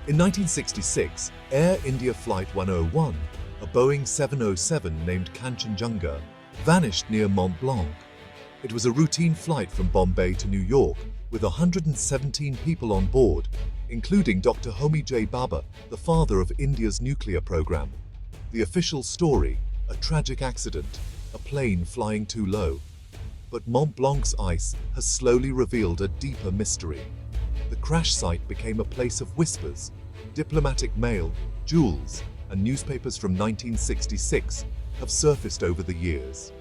In 1966, Air India Flight 101, a Boeing 707 named Kanchenjunga, vanished near Mont Blanc. It was a routine flight from Bombay to New York with 117 people on board, including Dr. Homi J. Bhabha, the father of India's nuclear program. The official story: a tragic accident, a plane flying too low. But Mont Blanc's ice has slowly revealed a deeper mystery. The crash site became a place of whispers. Diplomatic mail, jewels, and newspapers from 1966 have surfaced over the years.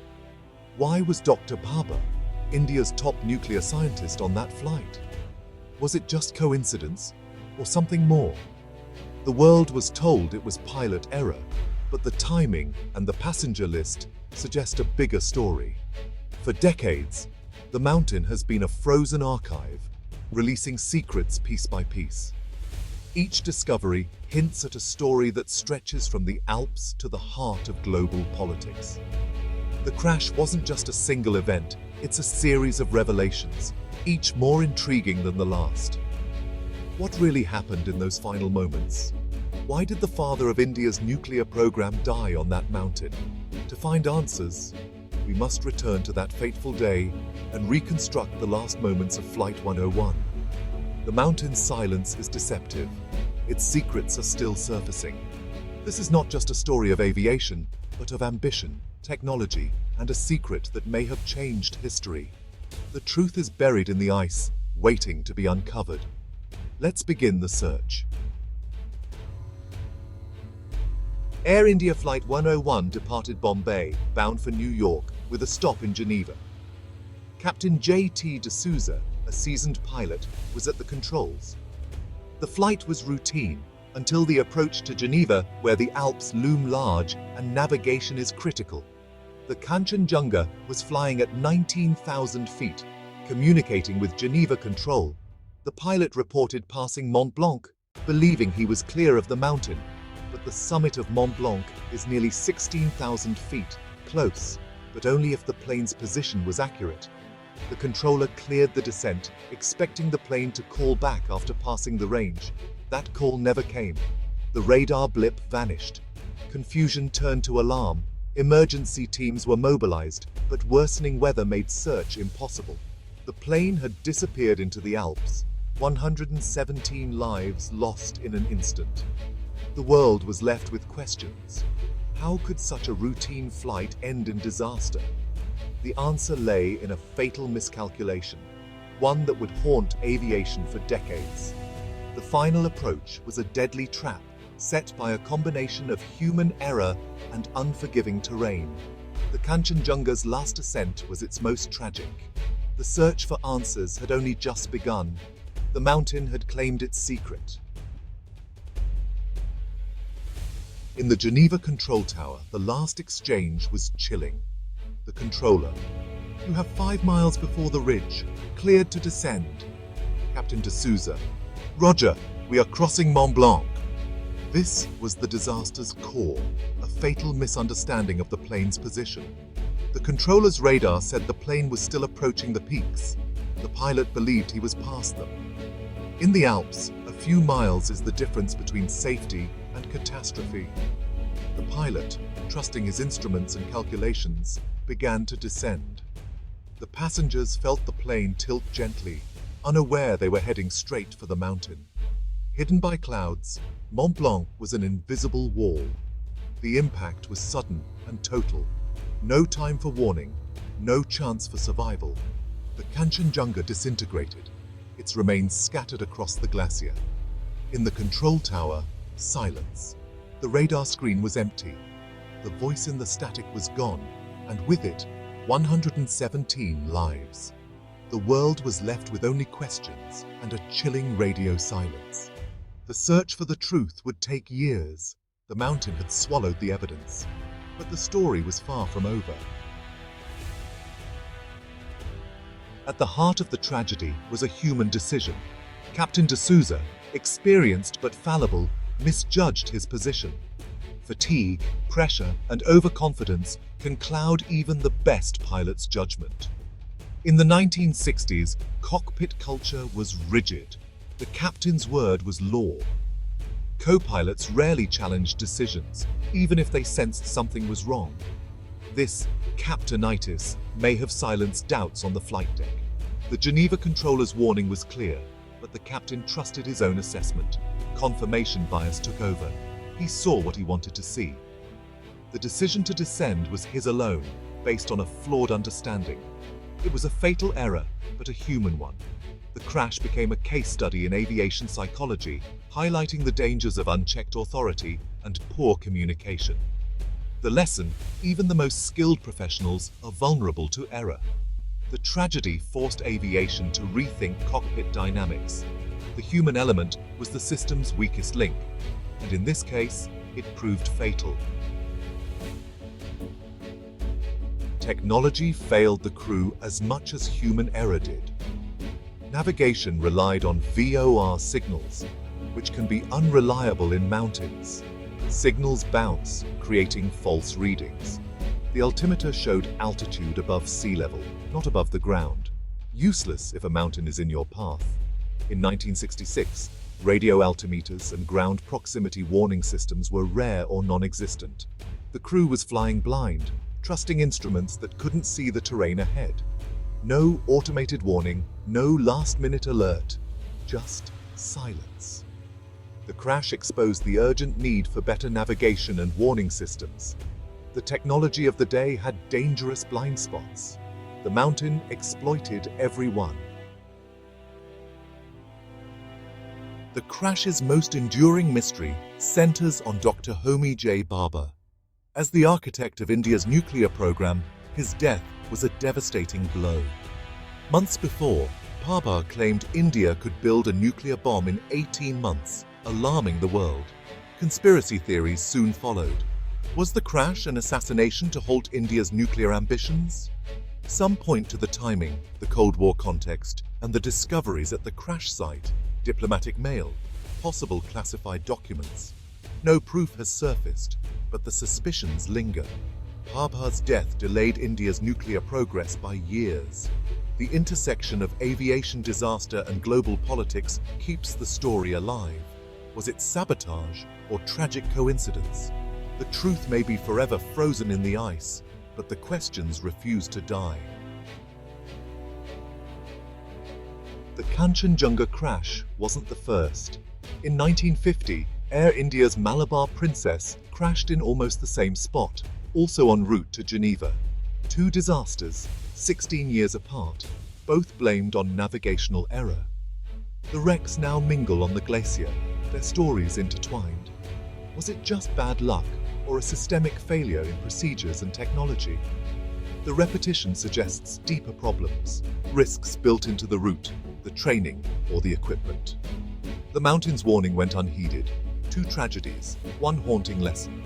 Why was Dr. Bhabha, India's top nuclear scientist, on that flight? Was it just coincidence, or something more? The world was told it was pilot error, but the timing and the passenger list suggest a bigger story. For decades, the mountain has been a frozen archive, releasing secrets piece by piece. Each discovery hints at a story that stretches from the Alps to the heart of global politics. The crash wasn't just a single event, it's a series of revelations, each more intriguing than the last. What really happened in those final moments? Why did the father of India's nuclear program die on that mountain? To find answers, we must return to that fateful day and reconstruct the last moments of Flight 101. The mountain's silence is deceptive. Its secrets are still surfacing. This is not just a story of aviation, but of ambition, technology, and a secret that may have changed history. The truth is buried in the ice, waiting to be uncovered. Let's begin the search. Air India Flight 101 departed Bombay, bound for New York, with a stop in Geneva. Captain J.T. D'Souza, a seasoned pilot, was at the controls. The flight was routine until the approach to Geneva, where the Alps loom large and navigation is critical. The Kanchenjunga was flying at 19,000 feet, communicating with Geneva control. The pilot reported passing Mont Blanc, believing he was clear of the mountain, but the summit of Mont Blanc is nearly 16,000 feet, close, but only if the plane's position was accurate. The controller cleared the descent, expecting the plane to call back after passing the range. That call never came. The radar blip vanished. Confusion turned to alarm. Emergency teams were mobilized, but worsening weather made search impossible. The plane had disappeared into the Alps. 117 lives lost in an instant. The world was left with questions. How could such a routine flight end in disaster? The answer lay in a fatal miscalculation, one that would haunt aviation for decades. The final approach was a deadly trap set by a combination of human error and unforgiving terrain. The Kanchenjunga's last ascent was its most tragic. The search for answers had only just begun. The mountain had claimed its secret. In the Geneva control tower, the last exchange was chilling. The controller: "You have 5 miles before the ridge, cleared to descend." Captain D'Souza: "Roger, we are crossing Mont Blanc." This was the disaster's core, a fatal misunderstanding of the plane's position. The controller's radar said the plane was still approaching the peaks. The pilot believed he was past them. In the Alps, a few miles is the difference between safety and catastrophe. The pilot, trusting his instruments and calculations, began to descend. The passengers felt the plane tilt gently, unaware they were heading straight for the mountain. Hidden by clouds, Mont Blanc was an invisible wall. The impact was sudden and total. No time for warning, no chance for survival. The Kanchenjunga disintegrated, its remains scattered across the glacier. In the control tower, silence. The radar screen was empty. The voice in the static was gone, and with it, 117 lives. The world was left with only questions and a chilling radio silence. The search for the truth would take years. The mountain had swallowed the evidence, but the story was far from over. At the heart of the tragedy was a human decision. Captain D'Souza, experienced but fallible, misjudged his position. Fatigue, pressure, and overconfidence can cloud even the best pilot's judgment. In the 1960s, cockpit culture was rigid. The captain's word was law. Co-pilots rarely challenged decisions, even if they sensed something was wrong. This captainitis may have silenced doubts on the flight deck. The Geneva controller's warning was clear, but the captain trusted his own assessment. Confirmation bias took over. He saw what he wanted to see. The decision to descend was his alone, based on a flawed understanding. It was a fatal error, but a human one. The crash became a case study in aviation psychology, highlighting the dangers of unchecked authority and poor communication. The lesson: even the most skilled professionals are vulnerable to error. The tragedy forced aviation to rethink cockpit dynamics. The human element was the system's weakest link, and in this case, it proved fatal. Technology failed the crew as much as human error did. Navigation relied on VOR signals, which can be unreliable in mountains. Signals bounce, creating false readings. The altimeter showed altitude above sea level, not above the ground. Useless if a mountain is in your path. In 1966, radio altimeters and ground proximity warning systems were rare or non-existent. The crew was flying blind, trusting instruments that couldn't see the terrain ahead. No automated warning, no last-minute alert, just silence. The crash exposed the urgent need for better navigation and warning systems. The technology of the day had dangerous blind spots. The mountain exploited every one. The crash's most enduring mystery centers on Dr. Homi J. Bhabha. As the architect of India's nuclear program, his death was a devastating blow. Months before, Bhabha claimed India could build a nuclear bomb in 18 months, alarming the world. Conspiracy theories soon followed. Was the crash an assassination to halt India's nuclear ambitions? Some point to the timing, the Cold War context, and the discoveries at the crash site: diplomatic mail, possible classified documents. No proof has surfaced, but the suspicions linger. Bhabha's death delayed India's nuclear progress by years. The intersection of aviation disaster and global politics keeps the story alive. Was it sabotage or tragic coincidence? The truth may be forever frozen in the ice, but the questions refuse to die. The Kanchenjunga crash wasn't the first. In 1950, Air India's Malabar Princess crashed in almost the same spot, also en route to Geneva. Two disasters, 16 years apart, both blamed on navigational error. The wrecks now mingle on the glacier, their stories intertwined. Was it just bad luck, or a systemic failure in procedures and technology? The repetition suggests deeper problems, risks built into the route, the training, or the equipment. The mountain's warning went unheeded. Two tragedies, one haunting lesson.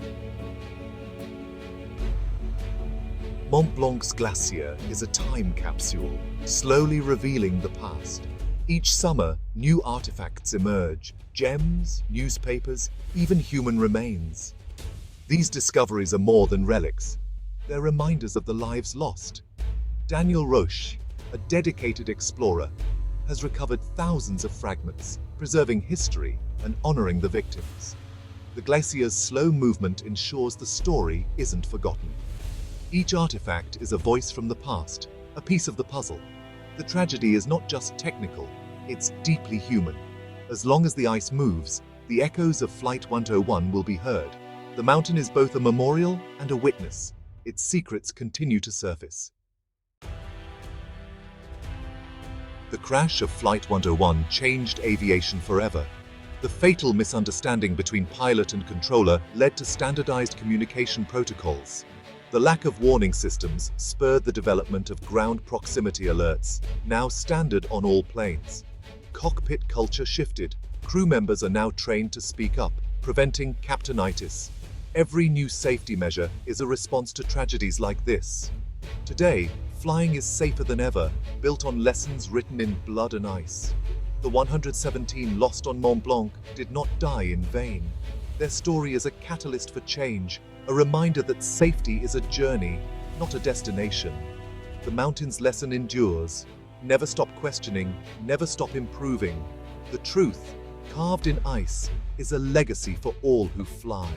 Mont Blanc's glacier is a time capsule, slowly revealing the past. Each summer, new artifacts emerge: gems, newspapers, even human remains. These discoveries are more than relics. They're reminders of the lives lost. Daniel Roche, a dedicated explorer, has recovered thousands of fragments, preserving history and honoring the victims. The glacier's slow movement ensures the story isn't forgotten. Each artifact is a voice from the past, a piece of the puzzle. The tragedy is not just technical, it's deeply human. As long as the ice moves, the echoes of Flight 101 will be heard. The mountain is both a memorial and a witness. Its secrets continue to surface. The crash of Flight 101 changed aviation forever. The fatal misunderstanding between pilot and controller led to standardized communication protocols. The lack of warning systems spurred the development of ground proximity alerts, now standard on all planes. Cockpit culture shifted. Crew members are now trained to speak up, preventing captainitis. Every new safety measure is a response to tragedies like this. Today, flying is safer than ever, built on lessons written in blood and ice. The 117 lost on Mont Blanc did not die in vain. Their story is a catalyst for change, a reminder that safety is a journey, not a destination. The mountain's lesson endures. Never stop questioning, never stop improving. The truth, carved in ice, is a legacy for all who fly.